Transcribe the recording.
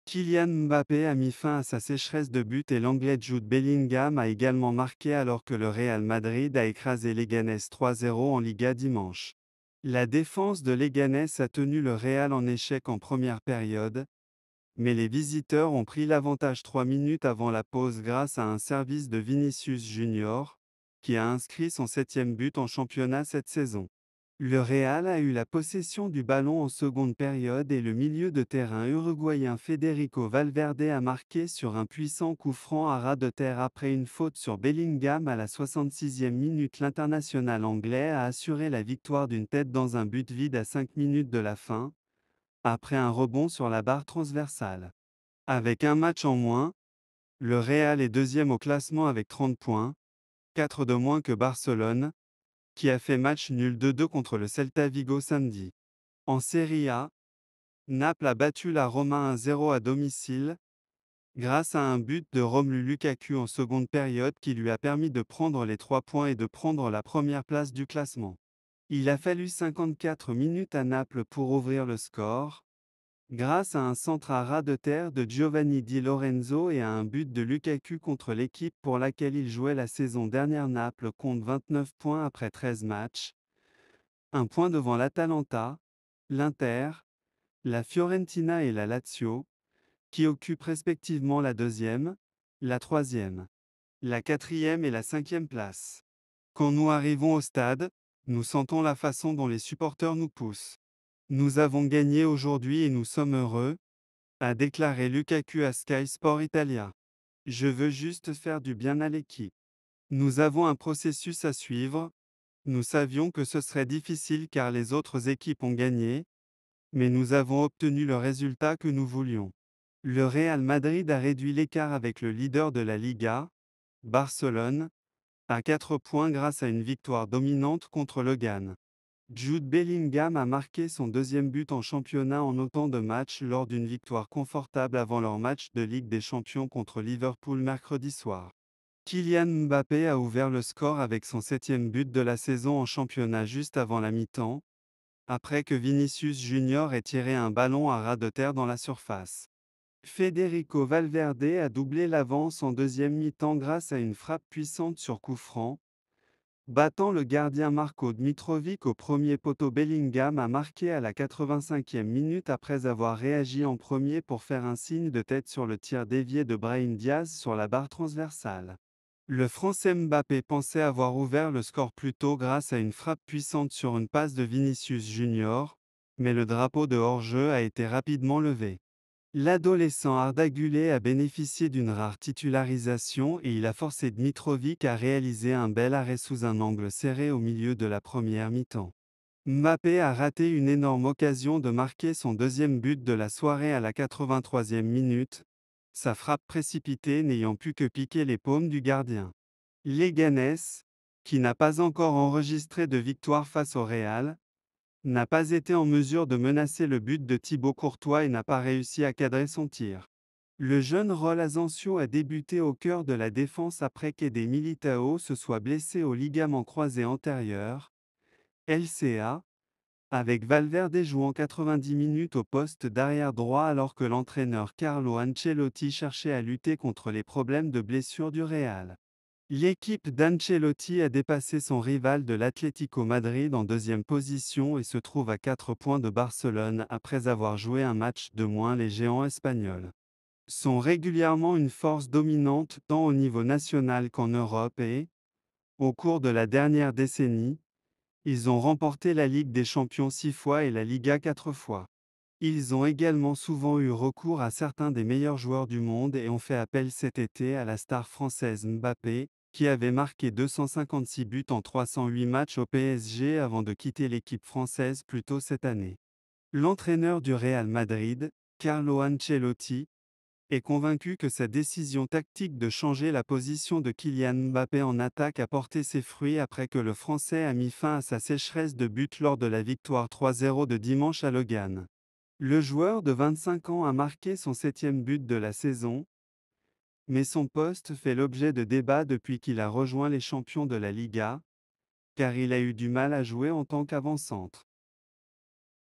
Kylian Mbappé a mis fin à sa sécheresse de buts et l'Anglais Jude Bellingham a également marqué alors que le Real Madrid a écrasé Leganés 3-0 en Liga dimanche. La défense de Leganés a tenu le Real en échec en première période, mais les visiteurs ont pris l'avantage 3 minutes avant la pause grâce à un service de Vinicius Junior, qui a inscrit son 7e but en championnat cette saison. Le Real a eu la possession du ballon en seconde période et le milieu de terrain uruguayen Federico Valverde a marqué sur un puissant coup franc à ras de terre après une faute sur Bellingham à la 66e minute. L'international anglais a assuré la victoire d'une tête dans un but vide à 5 minutes de la fin, après un rebond sur la barre transversale. Avec un match en moins, le Real est deuxième au classement avec 30 points, 4 de moins que Barcelone, qui a fait match nul 2-2 contre le Celta Vigo samedi. En Serie A, Naples a battu la Roma 1-0 à domicile, grâce à un but de Romelu Lukaku en seconde période qui lui a permis de prendre les 3 points et de prendre la première place du classement. Il a fallu 54 minutes à Naples pour ouvrir le score, grâce à un centre à ras de terre de Giovanni Di Lorenzo et à un but de Lukaku contre l'équipe pour laquelle il jouait la saison dernière. Naples compte 29 points après 13 matchs, un point devant l'Atalanta, l'Inter, la Fiorentina et la Lazio, qui occupent respectivement la deuxième, la troisième, la quatrième et la cinquième place. Quand nous arrivons au stade, nous sentons la façon dont les supporters nous poussent. Nous avons gagné aujourd'hui et nous sommes heureux, a déclaré Lukaku à Sky Sport Italia. Je veux juste faire du bien à l'équipe. Nous avons un processus à suivre. Nous savions que ce serait difficile car les autres équipes ont gagné, mais nous avons obtenu le résultat que nous voulions. Le Real Madrid a réduit l'écart avec le leader de la Liga, Barcelone, à 4 points grâce à une victoire dominante contre Logan. Jude Bellingham a marqué son deuxième but en championnat en autant de matchs lors d'une victoire confortable avant leur match de Ligue des Champions contre Liverpool mercredi soir. Kylian Mbappé a ouvert le score avec son 7e but de la saison en championnat juste avant la mi-temps, après que Vinicius Junior ait tiré un ballon à ras de terre dans la surface. Federico Valverde a doublé l'avance en deuxième mi-temps grâce à une frappe puissante sur coup franc, battant le gardien Marko Dmitrovic au premier poteau. Bellingham a marqué à la 85e minute après avoir réagi en premier pour faire un signe de tête sur le tir dévié de Brahim Diaz sur la barre transversale. Le Français Mbappé pensait avoir ouvert le score plus tôt grâce à une frappe puissante sur une passe de Vinicius Junior, mais le drapeau de hors-jeu a été rapidement levé. L'adolescent Arda Güler a bénéficié d'une rare titularisation et il a forcé Dmitrovic à réaliser un bel arrêt sous un angle serré au milieu de la première mi-temps. Mbappé a raté une énorme occasion de marquer son deuxième but de la soirée à la 83e minute, sa frappe précipitée n'ayant pu que piquer les paumes du gardien. Leganés, qui n'a pas encore enregistré de victoire face au Real, n'a pas été en mesure de menacer le but de Thibaut Courtois et n'a pas réussi à cadrer son tir. Le jeune Raúl Asensio a débuté au cœur de la défense après qu'Eder Militão se soit blessé au ligament croisé antérieur, LCA, avec Valverde jouant 90 minutes au poste d'arrière droit alors que l'entraîneur Carlo Ancelotti cherchait à lutter contre les problèmes de blessure du Real. L'équipe d'Ancelotti a dépassé son rival de l'Atlético Madrid en deuxième position et se trouve à 4 points de Barcelone après avoir joué un match de moins. Les géants espagnols sont régulièrement une force dominante tant au niveau national qu'en Europe et, au cours de la dernière décennie, ils ont remporté la Ligue des Champions 6 fois et la Liga 4 fois. Ils ont également souvent eu recours à certains des meilleurs joueurs du monde et ont fait appel cet été à la star française Mbappé, qui avait marqué 256 buts en 308 matchs au PSG avant de quitter l'équipe française plus tôt cette année. L'entraîneur du Real Madrid, Carlo Ancelotti, est convaincu que sa décision tactique de changer la position de Kylian Mbappé en attaque a porté ses fruits après que le Français a mis fin à sa sécheresse de buts lors de la victoire 3-0 de dimanche à Logan. Le joueur de 25 ans a marqué son 7e but de la saison, mais son poste fait l'objet de débats depuis qu'il a rejoint les champions de la Liga, car il a eu du mal à jouer en tant qu'avant-centre.